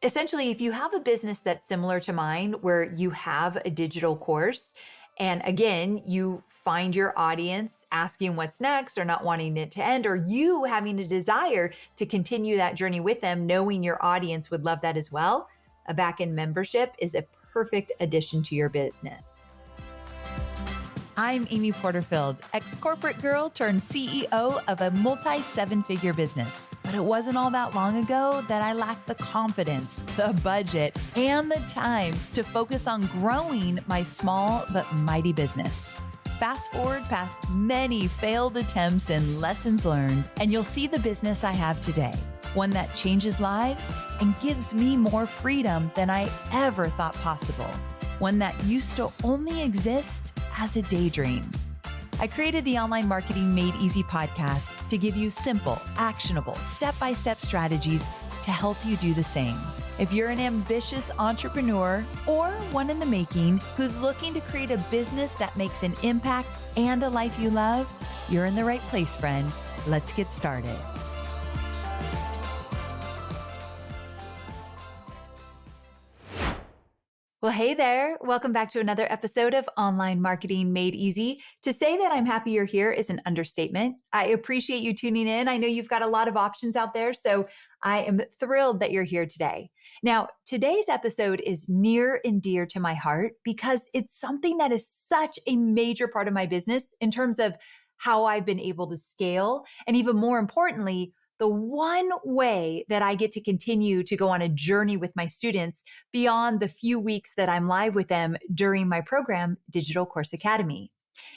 Essentially, if you have a business that's similar to mine, where you have a digital course, and again, you find your audience asking what's next or not wanting it to end, or you having a desire to continue that journey with them, knowing your audience would love that as well, a back-end membership is a perfect addition to your business. I'm Amy Porterfield, ex-corporate girl turned CEO of a multi-seven-figure business. But it wasn't all that long ago that I lacked the confidence, the budget, and the time to focus on growing my small but mighty business. Fast forward past many failed attempts and lessons learned, and you'll see the business I have today. One that changes lives and gives me more freedom than I ever thought possible. One that used to only exist as a daydream. I created the Online Marketing Made Easy podcast to give you simple, actionable, step-by-step strategies to help you do the same. If you're an ambitious entrepreneur or one in the making who's looking to create a business that makes an impact and a life you love, you're in the right place, friend. Let's get started. Well, hey there. Welcome back to another episode of Online Marketing Made Easy. To say that I'm happy you're here is an understatement. I appreciate you tuning in. I know you've got a lot of options out there, so I am thrilled that you're here today. Now, today's episode is near and dear to my heart because it's something that is such a major part of my business in terms of how I've been able to scale, and even more importantly, the one way that I get to continue to go on a journey with my students beyond the few weeks that I'm live with them during my program, Digital Course Academy.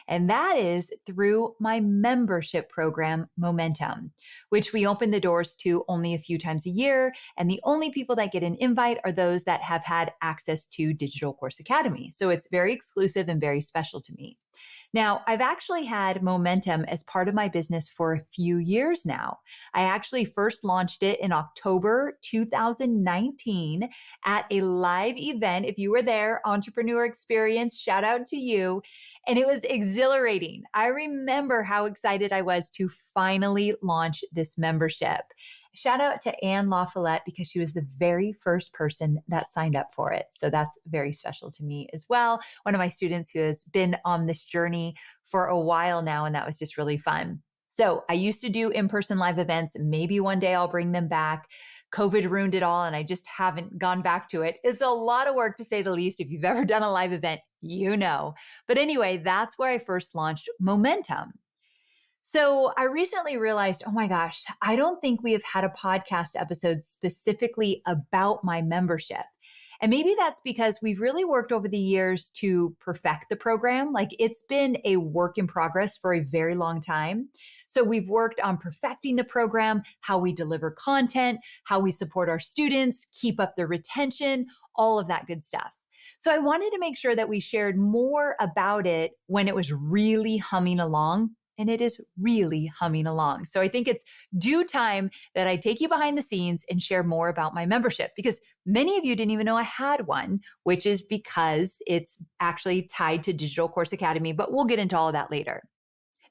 And that is through my membership program, Momentum, which we open the doors to only a few times a year. And the only people that get an invite are those that have had access to Digital Course Academy. So it's very exclusive and very special to me. Now, I've actually had Momentum as part of my business for a few years now. I actually first launched it in October 2019 at a live event. If you were there, Entrepreneur Experience, shout out to you. And it was exhilarating. I remember how excited I was to finally launch this membership. Shout out to Anne LaFollette because she was the very first person that signed up for it. So that's very special to me as well. One of my students who has been on this journey for a while now, and that was just really fun. So I used to do in-person live events. Maybe one day I'll bring them back. COVID ruined it all and I just haven't gone back to it. It's a lot of work to say the least. If you've ever done a live event, you know. But anyway, that's where I first launched Momentum. So I recently realized, oh my gosh, I don't think we have had a podcast episode specifically about my membership. And maybe that's because we've really worked over the years to perfect the program. Like it's been a work in progress for a very long time. So we've worked on perfecting the program, how we deliver content, how we support our students, keep up the retention, all of that good stuff. So I wanted to make sure that we shared more about it when it was really humming along. And it is really humming along. So I think it's due time that I take you behind the scenes and share more about my membership because many of you didn't even know I had one, which is because it's actually tied to Digital Course Academy, but we'll get into all of that later.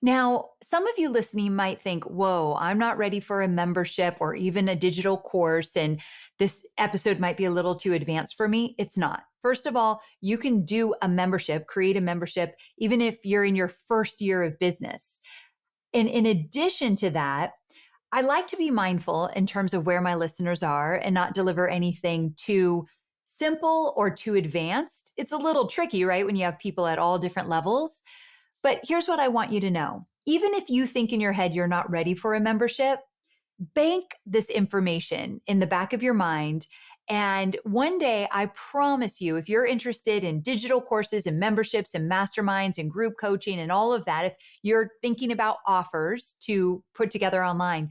Now, some of you listening might think, whoa, I'm not ready for a membership or even a digital course, and this episode might be a little too advanced for me. It's not. First of all, you can do a membership, create a membership, even if you're in your first year of business. And in addition to that, I like to be mindful in terms of where my listeners are and not deliver anything too simple or too advanced. It's a little tricky, right? When you have people at all different levels. But here's what I want you to know. Even if you think in your head you're not ready for a membership, bank this information in the back of your mind. And one day, I promise you, if you're interested in digital courses and memberships and masterminds and group coaching and all of that, if you're thinking about offers to put together online,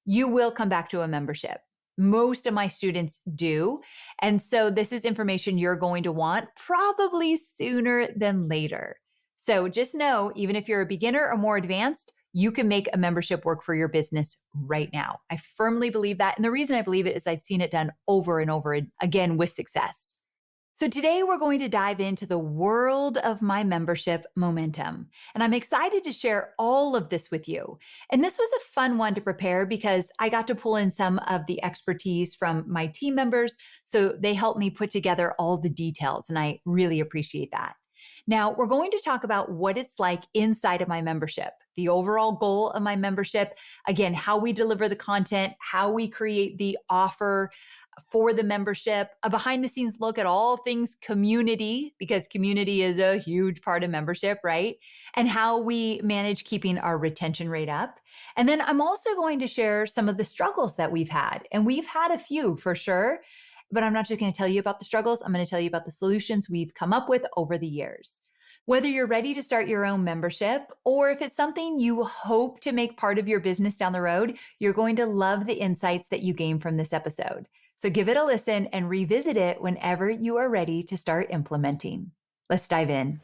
you will come back to a membership. Most of my students do. And so this is information you're going to want probably sooner than later. So just know, even if you're a beginner or more advanced, you can make a membership work for your business right now. I firmly believe that. And the reason I believe it is I've seen it done over and over again with success. So today we're going to dive into the world of my membership momentum. And I'm excited to share all of this with you. And this was a fun one to prepare because I got to pull in some of the expertise from my team members. So they helped me put together all the details. And I really appreciate that. Now, we're going to talk about what it's like inside of my membership, the overall goal of my membership, again, how we deliver the content, how we create the offer for the membership, a behind the scenes look at all things community, because community is a huge part of membership, right? And how we manage keeping our retention rate up. And then I'm also going to share some of the struggles that we've had. And we've had a few for sure, but I'm not just going to tell you about the struggles. I'm going to tell you about the solutions we've come up with over the years. Whether you're ready to start your own membership or if it's something you hope to make part of your business down the road, you're going to love the insights that you gain from this episode. So give it a listen and revisit it whenever you are ready to start implementing. Let's dive in.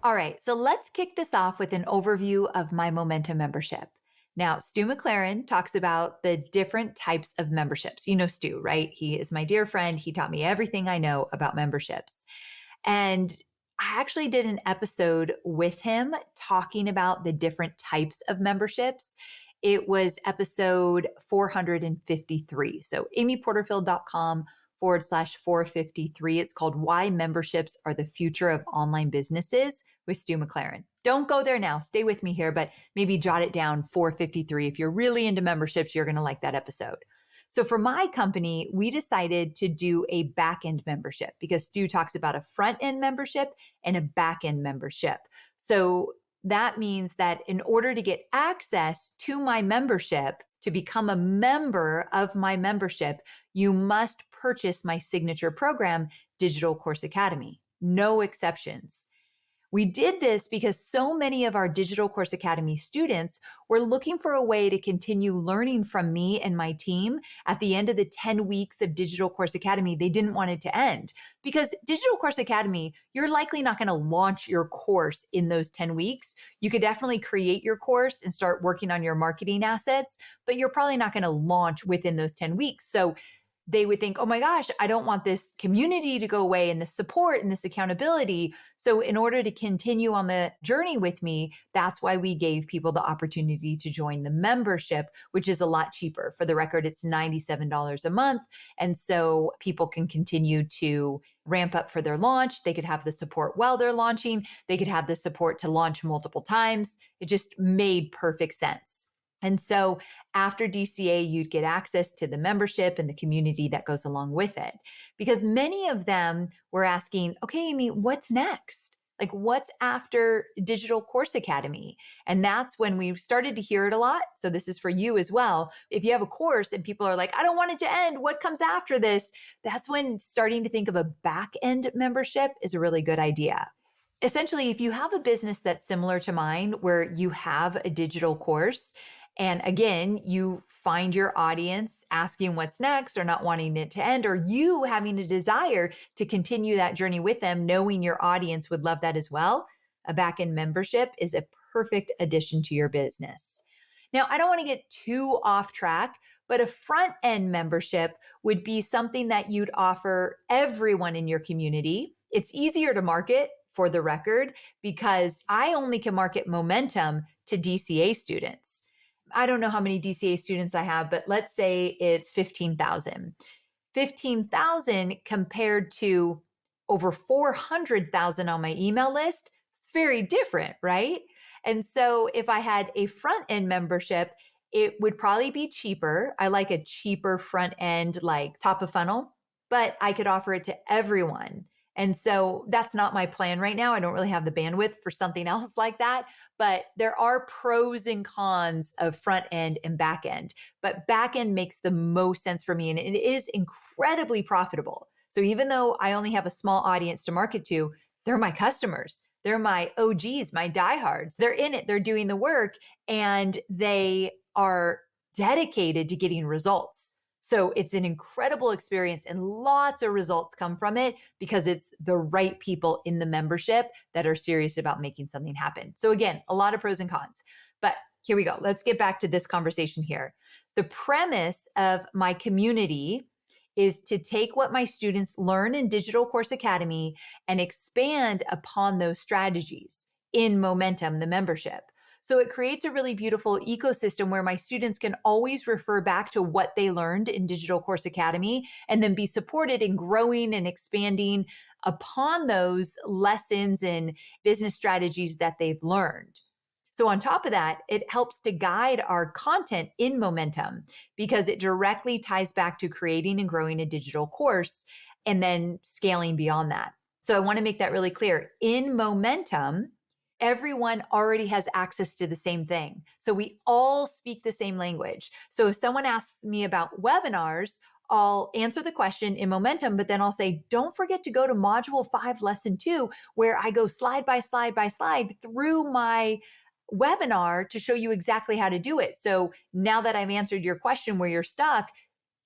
All right, so let's kick this off with an overview of my Momentum membership. Now, Stu McLaren talks about the different types of memberships. You know Stu, right? He is my dear friend. He taught me everything I know about memberships. And I actually did an episode with him talking about the different types of memberships. It was episode 453. So amyporterfield.com/453. It's called Why Memberships Are the Future of Online Businesses with Stu McLaren. Don't go there now. Stay with me here, but maybe jot it down 453. If you're really into memberships, you're going to like that episode. So for my company, we decided to do a back-end membership because Stu talks about a front-end membership and a back-end membership. So that means that in order to get access to my membership, to become a member of my membership, you must purchase my signature program, Digital Course Academy. No exceptions. We did this because so many of our Digital Course Academy students were looking for a way to continue learning from me and my team at the end of the 10 weeks of Digital Course Academy. They didn't want it to end because Digital Course Academy, you're likely not going to launch your course in those 10 weeks. You could definitely create your course and start working on your marketing assets, but you're probably not going to launch within those 10 weeks. So they would think, oh my gosh, I don't want this community to go away and this support and this accountability. So in order to continue on the journey with me, that's why we gave people the opportunity to join the membership, which is a lot cheaper. For the record, it's $97 a month. And so people can continue to ramp up for their launch. They could have the support while they're launching. They could have the support to launch multiple times. It just made perfect sense. And so after DCA, you'd get access to the membership and the community that goes along with it. Because many of them were asking, okay, Amy, what's next? Like what's after Digital Course Academy? And that's when we started to hear it a lot. So this is for you as well. If you have a course and people are like, I don't want it to end, what comes after this? That's when starting to think of a back-end membership is a really good idea. Essentially, if you have a business that's similar to mine, where you have a digital course, and again, you find your audience asking what's next or not wanting it to end, or you having a desire to continue that journey with them, knowing your audience would love that as well, a back-end membership is a perfect addition to your business. Now, I don't want to get too off track, but a front-end membership would be something that you'd offer everyone in your community. It's easier to market, for the record, because I only can market Momentum to DCA students. I don't know how many DCA students I have, but let's say it's 15,000. 15,000 compared to over 400,000 on my email list, it's very different, right? And so if I had a front end membership, it would probably be cheaper. I like a cheaper front end, like top of funnel, but I could offer it to everyone. And so that's not my plan right now. I don't really have the bandwidth for something else like that, but there are pros and cons of front end and back end, but back end makes the most sense for me. And it is incredibly profitable. So even though I only have a small audience to market to, they're my customers. They're my OGs, my diehards. They're in it. They're doing the work and they are dedicated to getting results. So it's an incredible experience and lots of results come from it because it's the right people in the membership that are serious about making something happen. So again, a lot of pros and cons, but here we go. Let's get back to this conversation here. The premise of my community is to take what my students learn in Digital Course Academy and expand upon those strategies in Momentum, the membership. So it creates a really beautiful ecosystem where my students can always refer back to what they learned in Digital Course Academy and then be supported in growing and expanding upon those lessons and business strategies that they've learned. So on top of that, it helps to guide our content in Momentum because it directly ties back to creating and growing a digital course and then scaling beyond that. So I want to make that really clear. In Momentum, everyone already has access to the same thing. So we all speak the same language. So if someone asks me about webinars, I'll answer the question in Momentum, but then I'll say, don't forget to go to Module 5, Lesson 2, where I go slide by slide by slide through my webinar to show you exactly how to do it. So now that I've answered your question where you're stuck,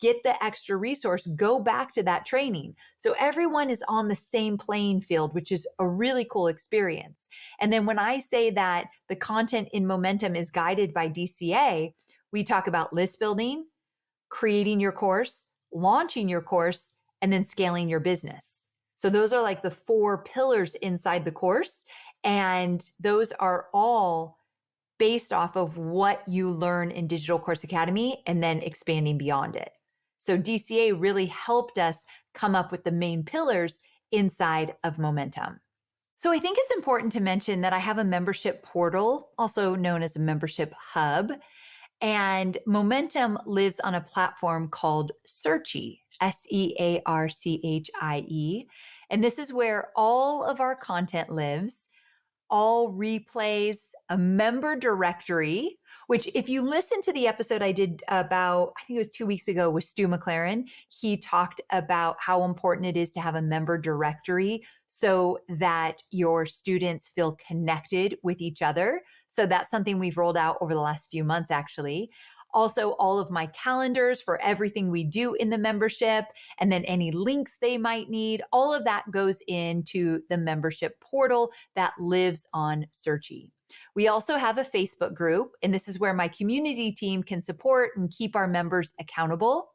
get the extra resource, go back to that training. So everyone is on the same playing field, which is a really cool experience. And then when I say that the content in Momentum is guided by DCA, we talk about list building, creating your course, launching your course, and then scaling your business. So those are like the 4 pillars inside the course. And those are all based off of what you learn in Digital Course Academy and then expanding beyond it. So DCA really helped us come up with the main pillars inside of Momentum. So I think it's important to mention that I have a membership portal, also known as a membership hub. And Momentum lives on a platform called Searchie, Searchie. And this is where all of our content lives, all replays, a member directory, which if you listen to the episode I did about, I think it was 2 weeks ago with Stu McLaren, he talked about how important it is to have a member directory so that your students feel connected with each other. So that's something we've rolled out over the last few months, actually. Also, all of my calendars for everything we do in the membership, and then any links they might need, all of that goes into the membership portal that lives on Searchie. We also have a Facebook group, and this is where my community team can support and keep our members accountable.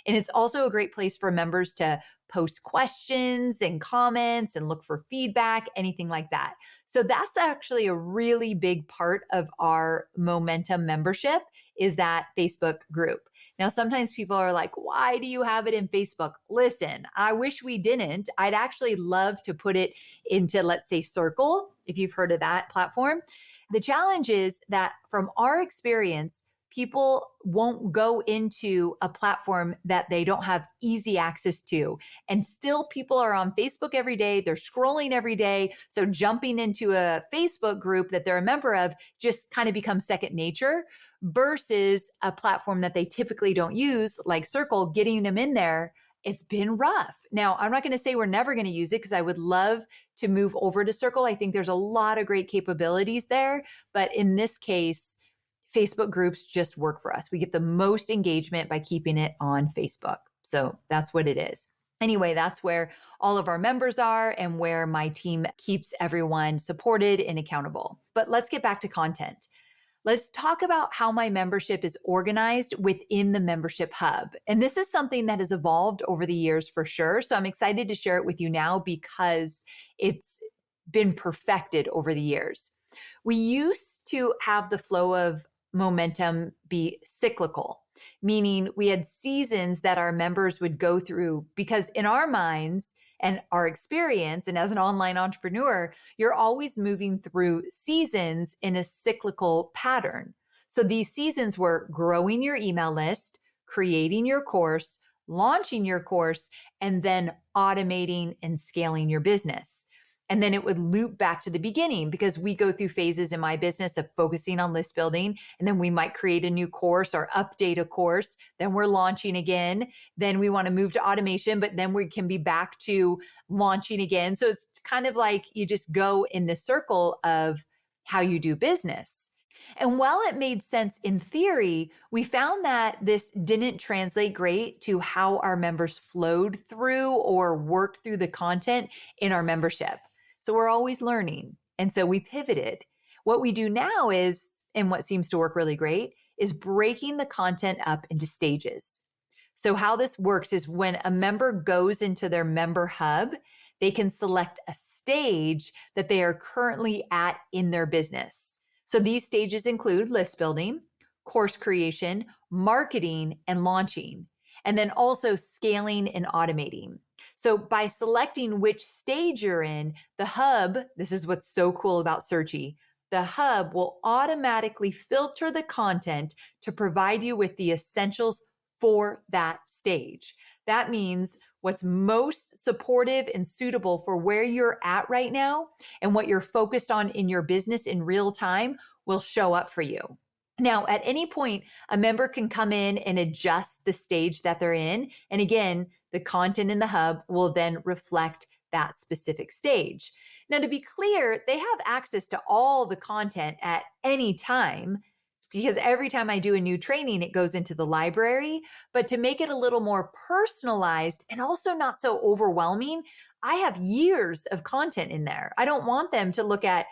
And it's also a great place for members to post questions and comments and look for feedback, anything like that. So that's actually a really big part of our Momentum membership is that Facebook group. Now, sometimes people are like, why do you have it in Facebook? Listen, I wish we didn't. I'd actually love to put it into, let's say, Circle, if you've heard of that platform. The challenge is that from our experience, people won't go into a platform that they don't have easy access to. And still people are on Facebook every day. They're scrolling every day. So jumping into a Facebook group that they're a member of just kind of becomes second nature versus a platform that they typically don't use, like Circle, getting them in there. It's been rough. Now, I'm not going to say we're never going to use it because I would love to move over to Circle. I think there's a lot of great capabilities there. But in this case, Facebook groups just work for us. We get the most engagement by keeping it on Facebook. So that's what it is. Anyway, that's where all of our members are and where my team keeps everyone supported and accountable. But let's get back to content. Let's talk about how my membership is organized within the membership hub. And this is something that has evolved over the years for sure. So I'm excited to share it with you now because it's been perfected over the years. We used to have the flow of Momentum be cyclical, meaning we had seasons that our members would go through because in our minds and our experience, and as an online entrepreneur, you're always moving through seasons in a cyclical pattern. So these seasons were growing your email list, creating your course, launching your course, and then automating and scaling your business. And then it would loop back to the beginning because we go through phases in my business of focusing on list building. And then we might create a new course or update a course. Then we're launching again. Then we want to move to automation, but then we can be back to launching again. So it's kind of like you just go in the circle of how you do business. And while it made sense in theory, we found that this didn't translate great to how our members flowed through or worked through the content in our membership. So we're always learning. And so we pivoted. What we do now is, and what seems to work really great, is breaking the content up into stages. So how this works is when a member goes into their member hub, they can select a stage that they are currently at in their business. So these stages include list building, course creation, marketing, and launching, and then also scaling and automating. So by selecting which stage you're in, the hub, this is what's so cool about Searchy, the hub will automatically filter the content to provide you with the essentials for that stage. That means what's most supportive and suitable for where you're at right now and what you're focused on in your business in real time will show up for you. Now, at any point, a member can come in and adjust the stage that they're in. And again, the content in the hub will then reflect that specific stage. Now, to be clear, they have access to all the content at any time because every time I do a new training, it goes into the library. But to make it a little more personalized and also not so overwhelming, I have years of content in there. I don't want them to look at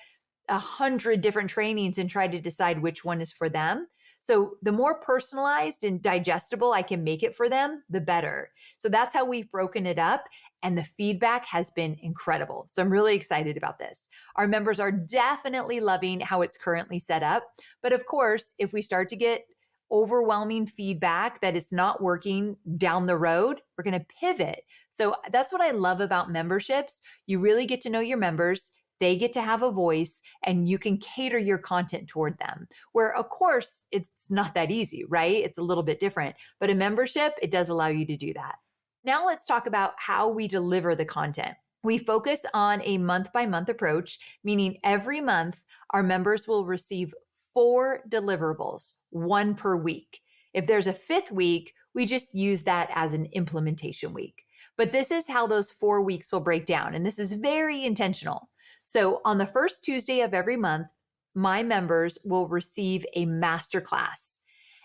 100 different trainings and try to decide which one is for them. So the more personalized and digestible I can make it for them, the better. So that's how we've broken it up. And the feedback has been incredible. So I'm really excited about this. Our members are definitely loving how it's currently set up. But of course, if we start to get overwhelming feedback that it's not working down the road, we're going to pivot. So that's what I love about memberships. You really get to know your members. They get to have a voice and you can cater your content toward them. Where, of course, it's not that easy, right? It's a little bit different. But a membership, it does allow you to do that. Now let's talk about how we deliver the content. We focus on a month-by-month approach, meaning every month our members will receive 4 deliverables, 1 per week. If there's a 5th week, we just use that as an implementation week. But this is how those 4 weeks will break down. And this is very intentional. So on the first Tuesday of every month, my members will receive a masterclass.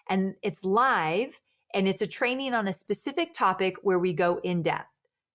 And it's live and it's a training on a specific topic where we go in depth.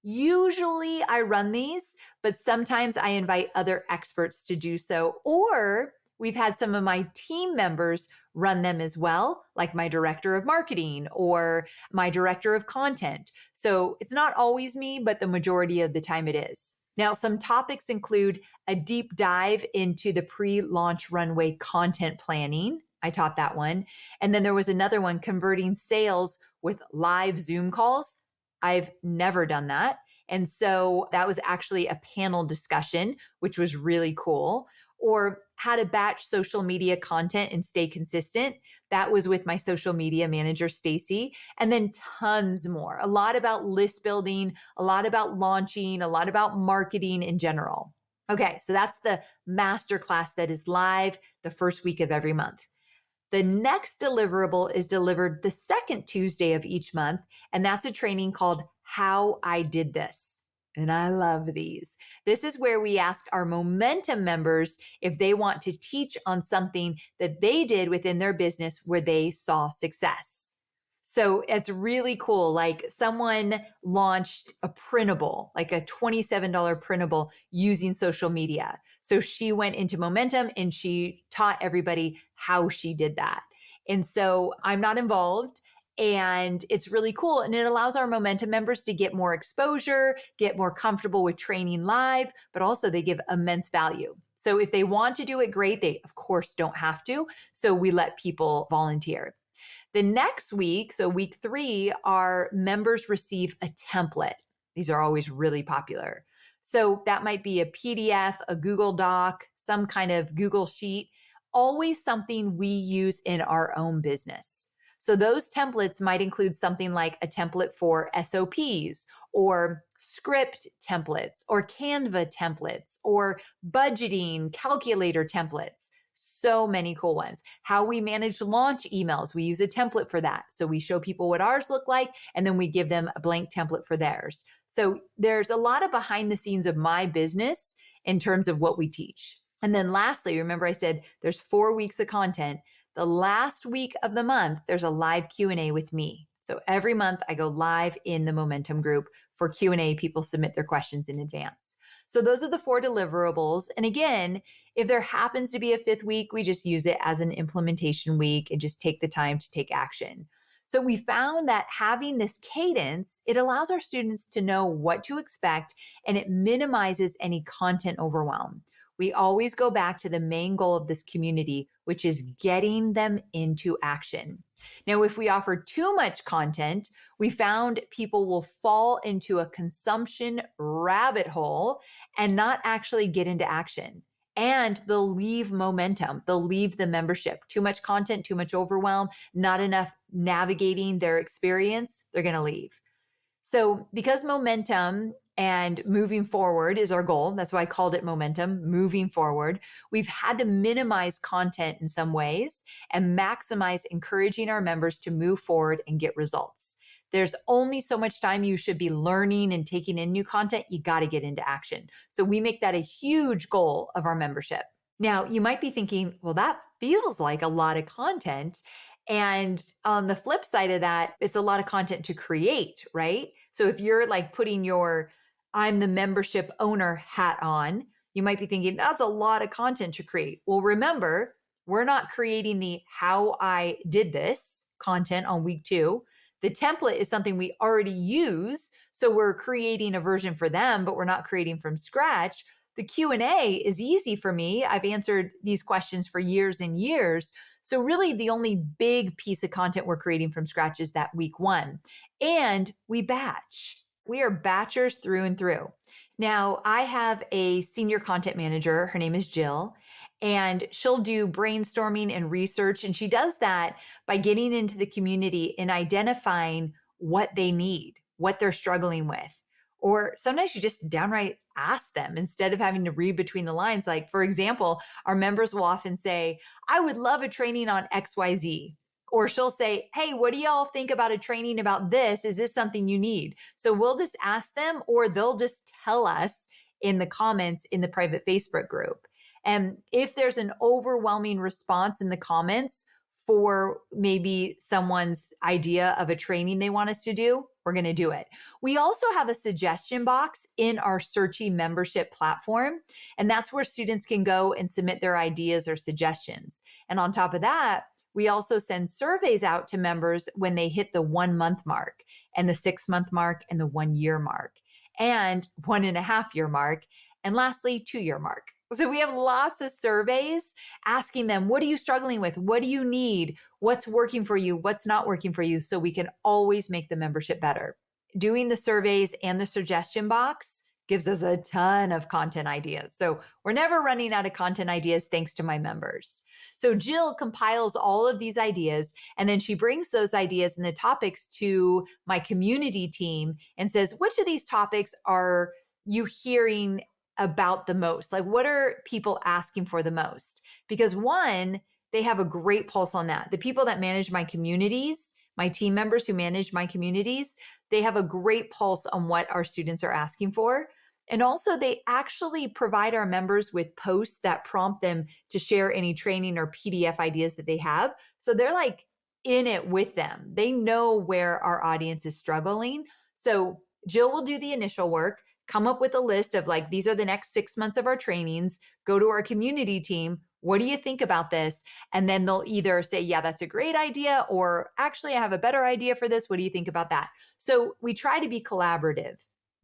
Usually I run these, but sometimes I invite other experts to do so. Or we've had some of my team members run them as well, like my director of marketing or my director of content. So it's not always me, but the majority of the time it is. Now, some topics include a deep dive into the pre-launch runway content planning. I taught that one. And then there was another one, converting sales with live Zoom calls. I've never done that. And so that was actually a panel discussion, which was really cool. Or how to batch social media content and stay consistent. That was with my social media manager, Stacy. And then tons more, a lot about list building, a lot about launching, a lot about marketing in general. Okay, so that's the masterclass that is live the first week of every month. The next deliverable is delivered the second Tuesday of each month, and that's a training called How I Did This. And I love these. This is where we ask our momentum members if they want to teach on something that they did within their business where they saw success. So it's really cool. Like someone launched a printable, like a $27 printable using social media. So she went into momentum and she taught everybody how she did that. And so I'm not involved. And it's really cool. And it allows our momentum members to get more exposure, get more comfortable with training live, but also they give immense value. So if they want to do it, great. They, of course, don't have to. So we let people volunteer. The next week, so week 3, our members receive a template. These are always really popular. So that might be a PDF, a Google Doc, some kind of Google Sheet, always something we use in our own business. So those templates might include something like a template for SOPs or script templates or Canva templates or budgeting calculator templates. So many cool ones. How we manage launch emails. We use a template for that. So we show people what ours look like, and then we give them a blank template for theirs. So there's a lot of behind the scenes of my business in terms of what we teach. And then lastly, remember I said there's 4 weeks of content. The last week of the month, there's a live Q&A with me. So every month I go live in the Momentum group for Q&A. People submit their questions in advance. So those are the 4 deliverables. And again, if there happens to be a 5th week, we just use it as an implementation week and just take the time to take action. So we found that having this cadence, it allows our students to know what to expect and it minimizes any content overwhelm. We always go back to the main goal of this community, which is getting them into action. Now, if we offer too much content, we found people will fall into a consumption rabbit hole and not actually get into action. And they'll leave momentum. They'll leave the membership. Too much content, too much overwhelm, not enough navigating their experience, they're going to leave. So, because momentum and moving forward is our goal, that's why I called it momentum, moving forward, we've had to minimize content in some ways and maximize encouraging our members to move forward and get results. There's only so much time you should be learning and taking in new content. You got to get into action. So, we make that a huge goal of our membership. Now, you might be thinking, well, that feels like a lot of content. And on the flip side of that, it's a lot of content to create, right? So if you're like putting your I'm the membership owner hat on, you might be thinking that's a lot of content to create. Well, remember, we're not creating the how I did this content on week 2. The template is something we already use. So we're creating a version for them, but we're not creating from scratch. The Q&A is easy for me. I've answered these questions for years and years. So really the only big piece of content we're creating from scratch is that week 1. And we batch. We are batchers through and through. Now, I have a senior content manager. Her name is Jill, and she'll do brainstorming and research. And she does that by getting into the community and identifying what they need, what they're struggling with. Or sometimes you just downright ask them instead of having to read between the lines. Like, for example, our members will often say, I would love a training on XYZ. Or she'll say, hey, what do y'all think about a training about this? Is this something you need? So we'll just ask them, or they'll just tell us in the comments in the private Facebook group. And if there's an overwhelming response in the comments for maybe someone's idea of a training they want us to do, we're going to do it. We also have a suggestion box in our Searchy membership platform, and that's where students can go and submit their ideas or suggestions. And on top of that, we also send surveys out to members when they hit the 1 month mark and the 6 month mark and the 1 year mark and 1.5 year mark. And lastly, 2 year mark. So we have lots of surveys asking them, what are you struggling with? What do you need? What's working for you? What's not working for you? So we can always make the membership better. Doing the surveys and the suggestion box gives us a ton of content ideas. So we're never running out of content ideas thanks to my members. So Jill compiles all of these ideas, and then she brings those ideas and the topics to my community team and says, which of these topics are you hearing about the most? Like, what are people asking for the most? Because one, they have a great pulse on that. The people that manage my communities, my team members who manage my communities, they have a great pulse on what our students are asking for. And also, they actually provide our members with posts that prompt them to share any training or PDF ideas that they have. So they're like in it with them. They know where our audience is struggling. So Jill will do the initial work, come up with a list of like, these are the next 6 months of our trainings, go to our community team. What do you think about this? And then they'll either say, yeah, that's a great idea, or actually, I have a better idea for this. What do you think about that? So we try to be collaborative.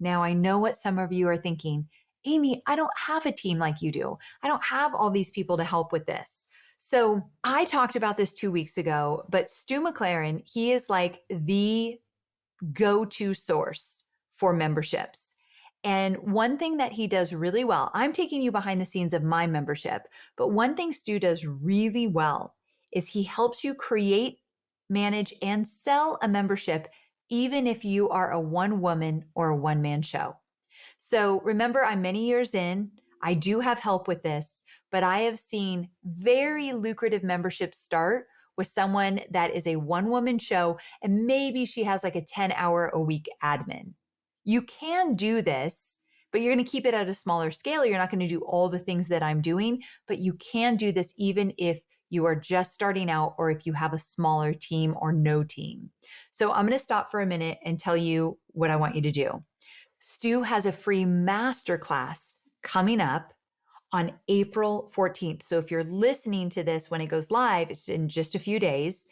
Now, I know what some of you are thinking, Amy, I don't have a team like you do. I don't have all these people to help with this. So I talked about this 2 weeks ago, but Stu McLaren, he is like the go-to source for memberships. And one thing that he does really well, I'm taking you behind the scenes of my membership, but one thing Stu does really well is he helps you create, manage, and sell a membership, even if you are a one-woman or a one-man show. So remember, I'm many years in. I do have help with this, but I have seen very lucrative memberships start with someone that is a one-woman show, and maybe she has like a 10-hour-a-week admin. You can do this, but you're going to keep it at a smaller scale. You're not going to do all the things that I'm doing, but you can do this even if you are just starting out or if you have a smaller team or no team. So I'm going to stop for a minute and tell you what I want you to do. Stu has a free masterclass coming up on April 14th. So if you're listening to this when it goes live, it's in just a few days.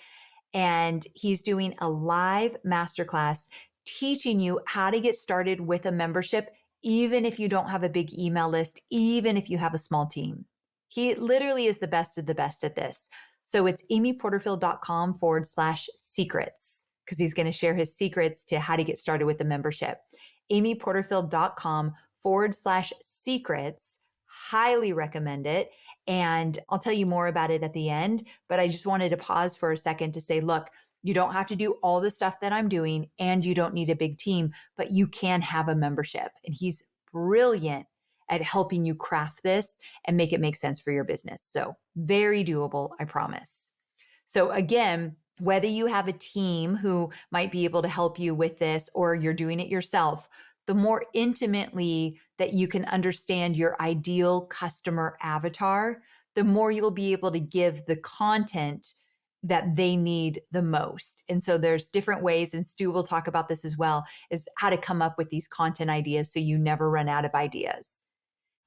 and he's doing a live masterclass teaching you how to get started with a membership, even if you don't have a big email list, even if you have a small team. He literally is the best of the best at this. So it's amyporterfield.com/secrets, because he's going to share his secrets to how to get started with the membership. amyporterfield.com/secrets. Highly recommend it. And I'll tell you more about it at the end, but I just wanted to pause for a second to say, look, you don't have to do all the stuff that I'm doing, and you don't need a big team, but you can have a membership. And he's brilliant at helping you craft this and make it make sense for your business. So very doable, I promise. So again, whether you have a team who might be able to help you with this or you're doing it yourself, the more intimately that you can understand your ideal customer avatar, the more you'll be able to give the content that they need the most. And so there's different ways, and Stu will talk about this as well, is how to come up with these content ideas so you never run out of ideas.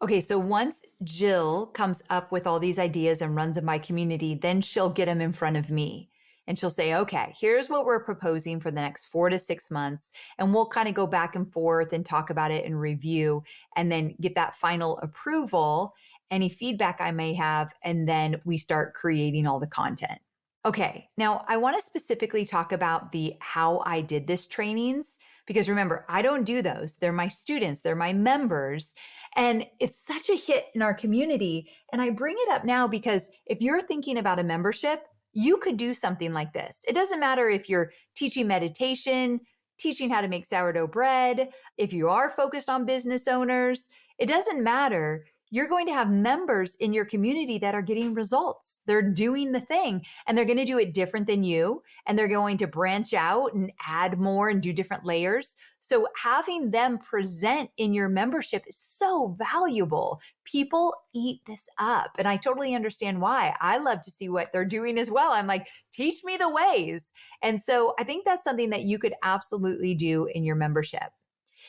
Okay, so once Jill comes up with all these ideas and runs in my community, then she'll get them in front of me. And she'll say, okay, here's what we're proposing for the next 4 to 6 months. And we'll kind of go back and forth and talk about it and review, and then get that final approval, any feedback I may have. And then we start creating all the content. Okay, now I want to specifically talk about the how I did this trainings, because remember, I don't do those. They're my students, they're my members. And it's such a hit in our community. And I bring it up now because if you're thinking about a membership, you could do something like this. It doesn't matter if you're teaching meditation, teaching how to make sourdough bread, if you are focused on business owners, it doesn't matter. You're going to have members in your community that are getting results. They're doing the thing, and they're going to do it different than you. And they're going to branch out and add more and do different layers. So having them present in your membership is so valuable. People eat this up. And I totally understand why. I love to see what they're doing as well. I'm like, teach me the ways. And so I think that's something that you could absolutely do in your membership.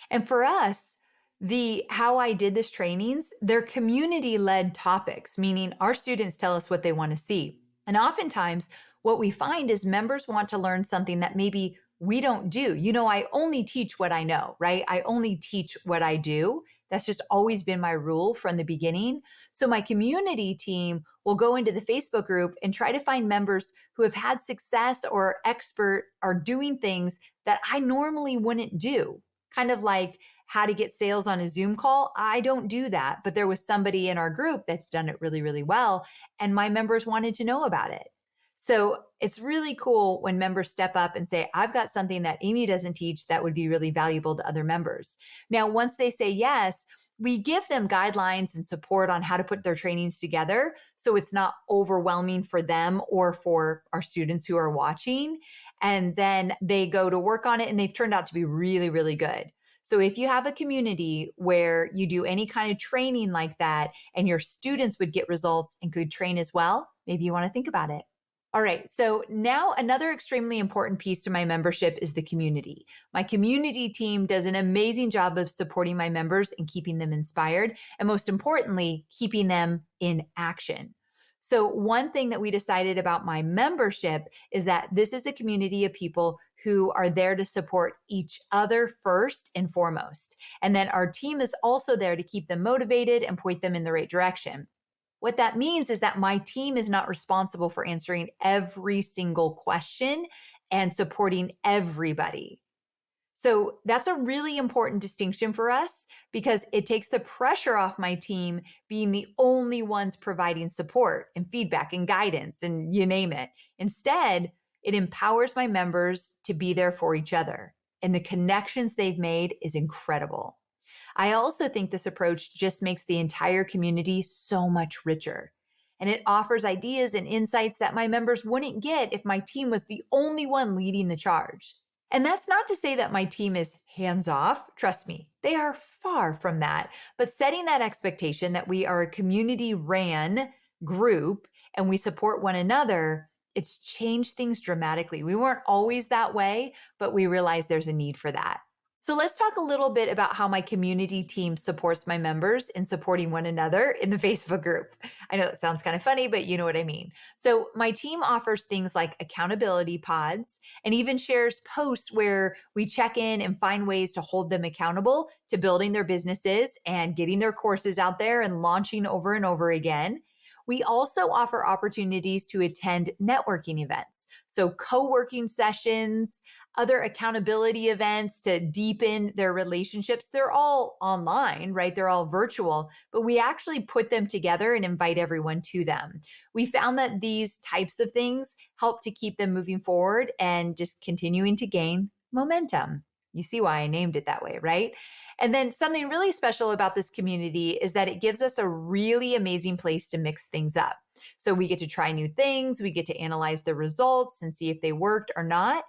And for us, the how I did this trainings, they're community-led topics, meaning our students tell us what they want to see. And oftentimes what we find is members want to learn something that maybe we don't do. I only teach what I know, right? I only teach what I do. That's just always been my rule from the beginning. So my community team will go into the Facebook group and try to find members who have had success or are doing things that I normally wouldn't do. Kind of like how to get sales on a Zoom call. I don't do that, but there was somebody in our group that's done it really, really well. And my members wanted to know about it. So it's really cool when members step up and say, I've got something that Amy doesn't teach that would be really valuable to other members. Now, once they say yes, we give them guidelines and support on how to put their trainings together so it's not overwhelming for them or for our students who are watching. And then they go to work on it, and they've turned out to be really, really good. So if you have a community where you do any kind of training like that and your students would get results and could train as well, maybe you want to think about it. All right. So now another extremely important piece to my membership is the community. My community team does an amazing job of supporting my members and keeping them inspired, and most importantly, keeping them in action. So one thing that we decided about my membership is that this is a community of people who are there to support each other first and foremost. And then our team is also there to keep them motivated and point them in the right direction. What that means is that my team is not responsible for answering every single question and supporting everybody. So that's a really important distinction for us, because it takes the pressure off my team being the only ones providing support and feedback and guidance and you name it. Instead, it empowers my members to be there for each other. And the connections they've made is incredible. I also think this approach just makes the entire community so much richer. And it offers ideas and insights that my members wouldn't get if my team was the only one leading the charge. And that's not to say that my team is hands off. Trust me, they are far from that. But setting that expectation that we are a community ran group and we support one another, it's changed things dramatically. We weren't always that way, but we realized there's a need for that. So let's talk a little bit about how my community team supports my members in supporting one another in the Facebook group. I know that sounds kind of funny, but you know what I mean. So my team offers things like accountability pods and even shares posts where we check in and find ways to hold them accountable to building their businesses and getting their courses out there and launching over and over again. We also offer opportunities to attend networking events. So co-working sessions, other accountability events to deepen their relationships. They're all online, right? They're all virtual, but we actually put them together and invite everyone to them. We found that these types of things help to keep them moving forward and just continuing to gain momentum. You see why I named it that way, right? And then something really special about this community is that it gives us a really amazing place to mix things up. So we get to try new things, we get to analyze the results and see if they worked or not.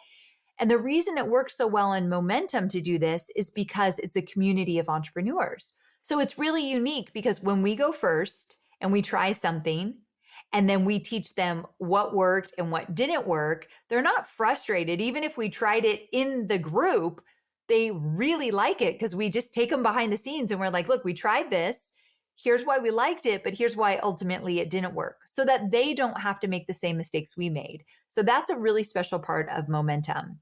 And the reason it works so well in momentum to do this is because it's a community of entrepreneurs. So it's really unique because when we go first and we try something, and then we teach them what worked and what didn't work, they're not frustrated. Even if we tried it in the group, they really like it because we just take them behind the scenes and we're like, look, we tried this. Here's why we liked it, but here's why ultimately it didn't work so that they don't have to make the same mistakes we made. So that's a really special part of momentum.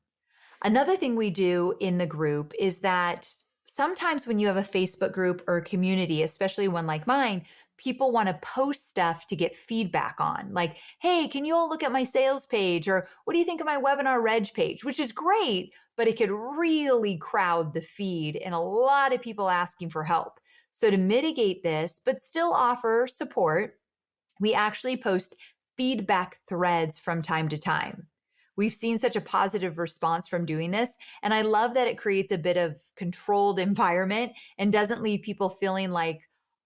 Another thing we do in the group is that sometimes when you have a Facebook group or a community, especially one like mine, people want to post stuff to get feedback on. Like, hey, can you all look at my sales page? Or what do you think of my webinar reg page? Which is great, but it could really crowd the feed and a lot of people asking for help. So to mitigate this, but still offer support, we actually post feedback threads from time to time. We've seen such a positive response from doing this. And I love that it creates a bit of controlled environment and doesn't leave people feeling like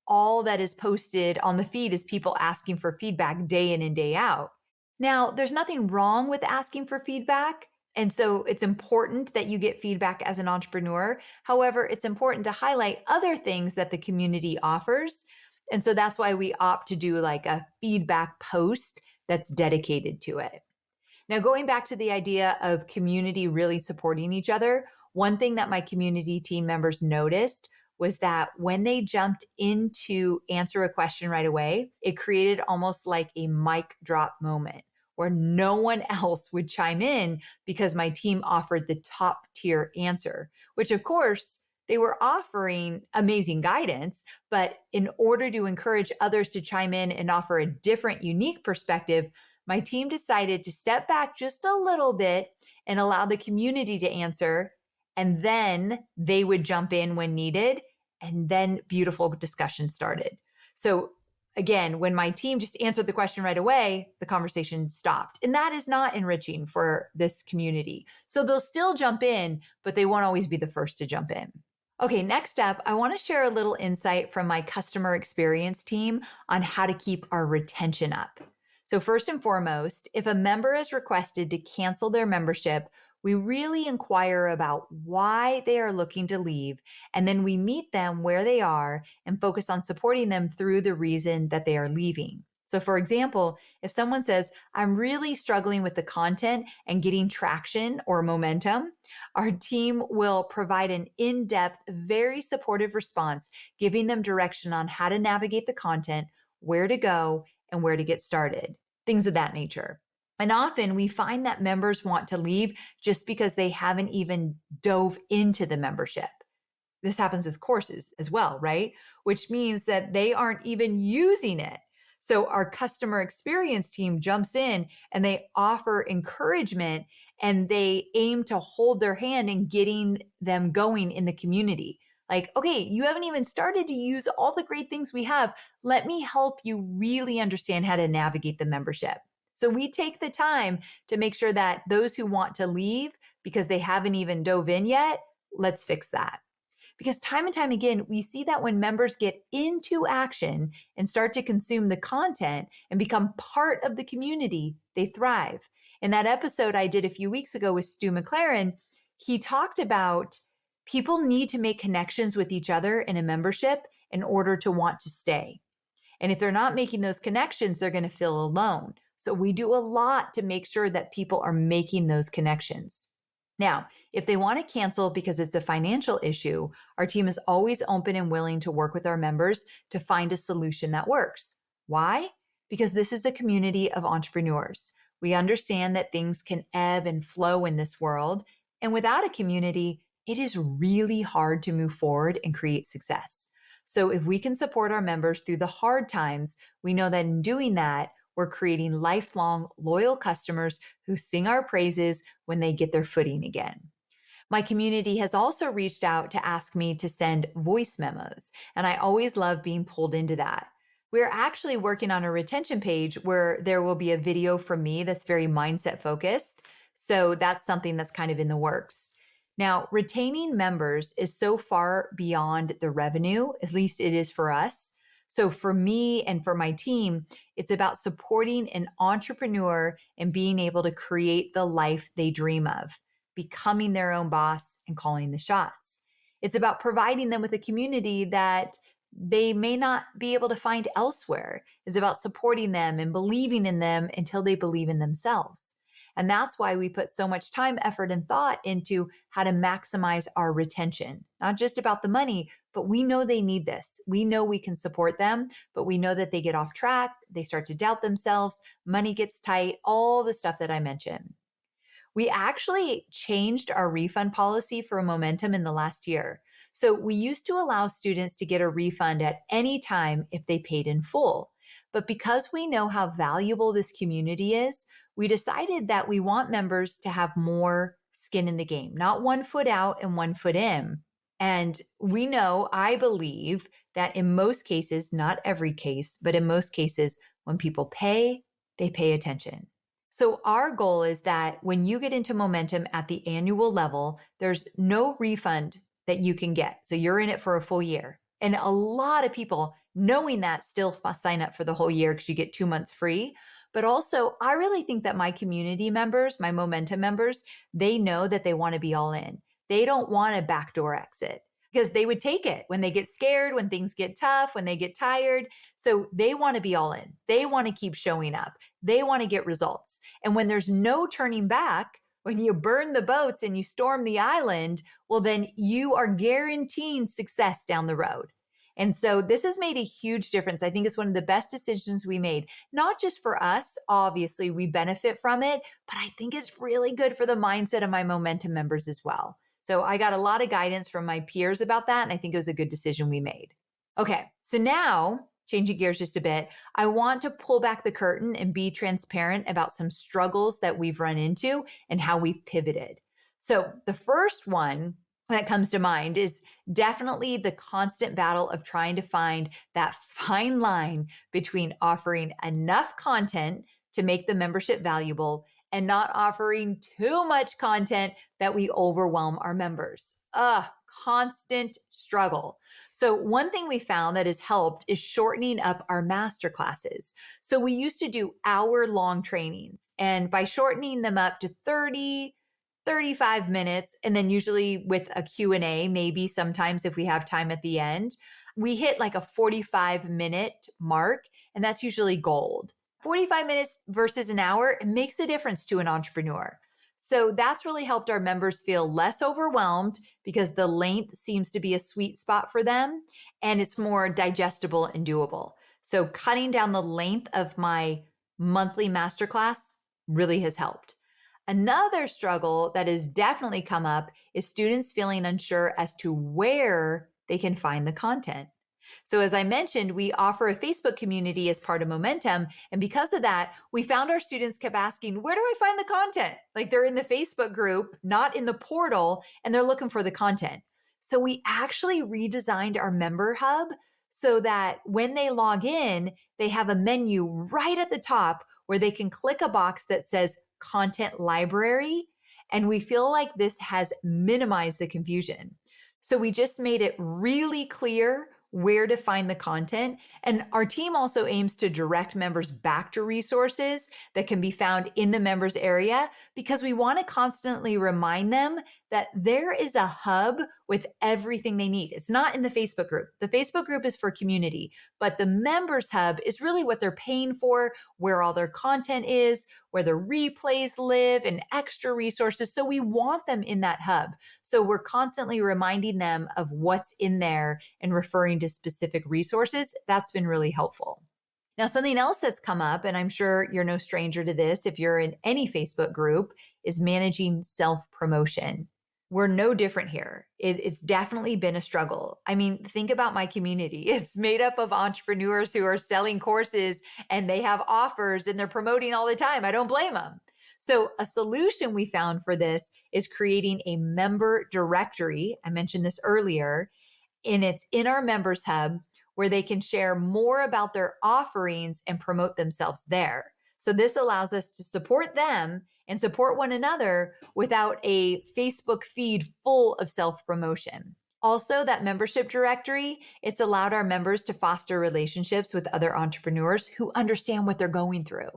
all that is posted on the feed is people asking for feedback day in and day out. Now, there's nothing wrong with asking for feedback. And so it's important that you get feedback as an entrepreneur. However, it's important to highlight other things that the community offers. And so that's why we opt to do like a feedback post that's dedicated to it. Now, going back to the idea of community really supporting each other, one thing that my community team members noticed was that when they jumped in to answer a question right away, it created almost like a mic drop moment where no one else would chime in because my team offered the top tier answer, which of course, they were offering amazing guidance, but in order to encourage others to chime in and offer a different, unique perspective, my team decided to step back just a little bit and allow the community to answer. And then they would jump in when needed. And then beautiful discussion started. So again, when my team just answered the question right away, the conversation stopped. And that is not enriching for this community. So they'll still jump in, but they won't always be the first to jump in. Okay, next up, I want to share a little insight from my customer experience team on how to keep our retention up. So first and foremost, if a member is requested to cancel their membership, we really inquire about why they are looking to leave, and then we meet them where they are and focus on supporting them through the reason that they are leaving. So for example, if someone says, I'm really struggling with the content and getting traction or momentum, our team will provide an in-depth, very supportive response, giving them direction on how to navigate the content, where to go, and where to get started, things of that nature. And often we find that members want to leave just because they haven't even dove into the membership. This happens with courses as well, right? Which means that they aren't even using it. So our customer experience team jumps in and they offer encouragement and they aim to hold their hand in getting them going in the community. Like, okay, you haven't even started to use all the great things we have. Let me help you really understand how to navigate the membership. So we take the time to make sure that those who want to leave because they haven't even dove in yet, let's fix that. Because time and time again, we see that when members get into action and start to consume the content and become part of the community, they thrive. In that episode I did a few weeks ago with Stu McLaren, he talked about people need to make connections with each other in a membership in order to want to stay. And if they're not making those connections, they're going to feel alone. So we do a lot to make sure that people are making those connections. Now, if they want to cancel because it's a financial issue, our team is always open and willing to work with our members to find a solution that works. Why? Because this is a community of entrepreneurs. We understand that things can ebb and flow in this world. And without a community, it is really hard to move forward and create success. So if we can support our members through the hard times, we know that in doing that, we're creating lifelong, loyal customers who sing our praises when they get their footing again. My community has also reached out to ask me to send voice memos, and I always love being pulled into that. We're actually working on a retention page where there will be a video from me that's very mindset focused. So that's something that's kind of in the works. Now, retaining members is so far beyond the revenue, at least it is for us. So for me and for my team, it's about supporting an entrepreneur and being able to create the life they dream of, becoming their own boss and calling the shots. It's about providing them with a community that they may not be able to find elsewhere. It's about supporting them and believing in them until they believe in themselves. And that's why we put so much time, effort, and thought into how to maximize our retention. Not just about the money, but we know they need this. We know we can support them, but we know that they get off track, they start to doubt themselves, money gets tight, all the stuff that I mentioned. We actually changed our refund policy for momentum in the last year. So we used to allow students to get a refund at any time if they paid in full. But because we know how valuable this community is, we decided that we want members to have more skin in the game, not one foot out and one foot in. And we know, I believe, that in most cases, not every case, but in most cases, when people pay, they pay attention. So our goal is that when you get into momentum at the annual level, there's no refund that you can get. So you're in it for a full year. And a lot of people, knowing that, still sign up for the whole year because you get 2 months free. But also, I really think that my community members, my momentum members, they know that they want to be all in. They don't want a backdoor exit because they would take it when they get scared, when things get tough, when they get tired. So they want to be all in. They want to keep showing up. They want to get results. And when there's no turning back, when you burn the boats and you storm the island, well, then you are guaranteeing success down the road. And so this has made a huge difference. I think it's one of the best decisions we made, not just for us. Obviously, we benefit from it, but I think it's really good for the mindset of my momentum members as well. So I got a lot of guidance from my peers about that, and I think it was a good decision we made. Okay, so now changing gears just a bit, I want to pull back the curtain and be transparent about some struggles that we've run into and how we've pivoted. So the first one that comes to mind is definitely the constant battle of trying to find that fine line between offering enough content to make the membership valuable and not offering too much content that we overwhelm our members. Constant struggle. So one thing we found that has helped is shortening up our master classes. So we used to do hour-long trainings, and by shortening them up to 30, 35 minutes, and then usually with a Q&A, maybe sometimes if we have time at the end, we hit like a 45-minute mark, and that's usually gold. 45 minutes versus an hour, it makes a difference to an entrepreneur. So that's really helped our members feel less overwhelmed because the length seems to be a sweet spot for them and it's more digestible and doable. So cutting down the length of my monthly masterclass really has helped. Another struggle that has definitely come up is students feeling unsure as to where they can find the content. So as I mentioned, we offer a Facebook community as part of Momentum. And because of that, we found our students kept asking, where do I find the content? Like they're in the Facebook group, not in the portal, and they're looking for the content. So we actually redesigned our member hub so that when they log in, they have a menu right at the top where they can click a box that says content library. And we feel like this has minimized the confusion. So we just made it really clear where to find the content. And our team also aims to direct members back to resources that can be found in the members area because we want to constantly remind them that there is a hub with everything they need. It's not in the Facebook group. The Facebook group is for community, but the members hub is really what they're paying for, where all their content is, where the replays live and extra resources. So we want them in that hub. So we're constantly reminding them of what's in there and referring to specific resources. That's been really helpful. Now, something else that's come up, and I'm sure you're no stranger to this if you're in any Facebook group, is managing self-promotion. We're no different here. It's definitely been a struggle. I mean, think about my community. It's made up of entrepreneurs who are selling courses and they have offers and they're promoting all the time. I don't blame them. So a solution we found for this is creating a member directory. I mentioned this earlier, and it's in our members hub where they can share more about their offerings and promote themselves there. So this allows us to support them and support one another without a Facebook feed full of self-promotion. Also, that membership directory, it's allowed our members to foster relationships with other entrepreneurs who understand what they're going through.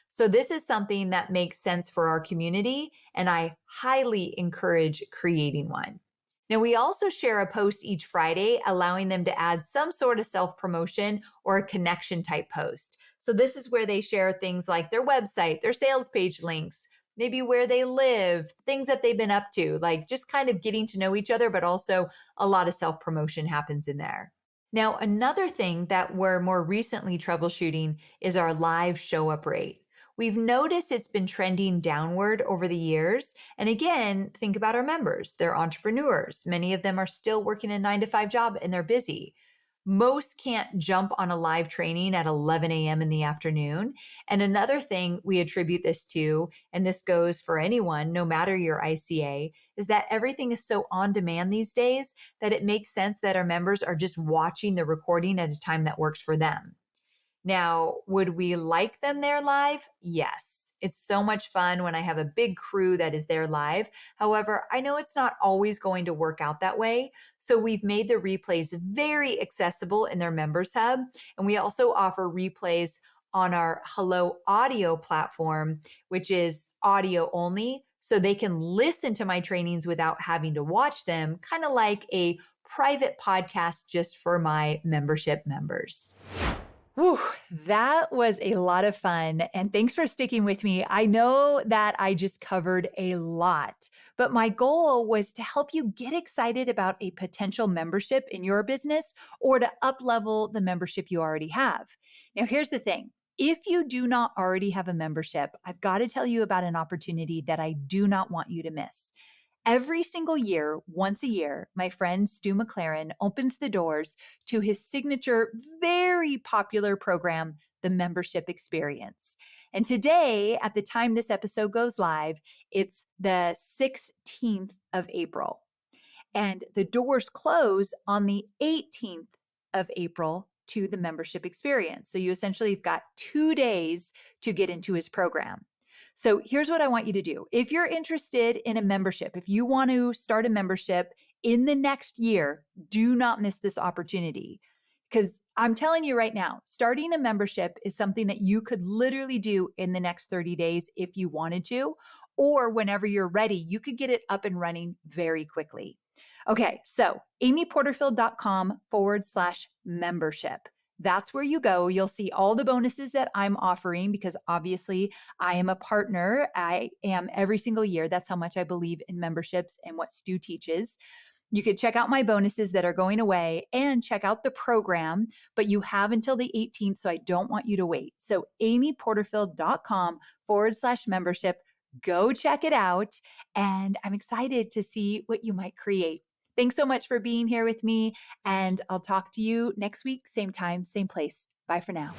So this is something that makes sense for our community, and I highly encourage creating one. Now, we also share a post each Friday, allowing them to add some sort of self-promotion or a connection type post. So this is where they share things like their website, their sales page links, maybe where they live, things that they've been up to, like just kind of getting to know each other, but also a lot of self-promotion happens in there. Now, another thing that we're more recently troubleshooting is our live show up rate. We've noticed it's been trending downward over the years. And again, think about our members. They're entrepreneurs. Many of them are still working a 9-to-5 job and they're busy. Most can't jump on a live training at 11 a.m. in the afternoon. And another thing we attribute this to, and this goes for anyone, no matter your ICA, is that everything is so on demand these days that it makes sense that our members are just watching the recording at a time that works for them. Now, would we like them there live? Yes. It's so much fun when I have a big crew that is there live. However, I know it's not always going to work out that way. So we've made the replays very accessible in their members hub. And we also offer replays on our Hello Audio platform, which is audio only. So they can listen to my trainings without having to watch them, kind of like a private podcast just for my membership members. Whew, that was a lot of fun. And thanks for sticking with me. I know that I just covered a lot, but my goal was to help you get excited about a potential membership in your business or to up-level the membership you already have. Now, here's the thing. If you do not already have a membership, I've got to tell you about an opportunity that I do not want you to miss. Every single year, once a year, my friend Stu McLaren opens the doors to his signature, very popular program, the Membership Experience. And today, at the time this episode goes live, it's the 16th of April. And the doors close on the 18th of April to the Membership Experience. So you essentially have got 2 days to get into his program. So here's what I want you to do. If you're interested in a membership, if you want to start a membership in the next year, do not miss this opportunity. Because I'm telling you right now, starting a membership is something that you could literally do in the next 30 days if you wanted to, or whenever you're ready, you could get it up and running very quickly. Okay, so amyporterfield.com/membership. That's where you go. You'll see all the bonuses that I'm offering because obviously I am a partner. I am every single year. That's how much I believe in memberships and what Stu teaches. You could check out my bonuses that are going away and check out the program, but you have until the 18th, so I don't want you to wait. So amyporterfield.com/membership. Go check it out. And I'm excited to see what you might create. Thanks so much for being here with me. And I'll talk to you next week, same time, same place. Bye for now.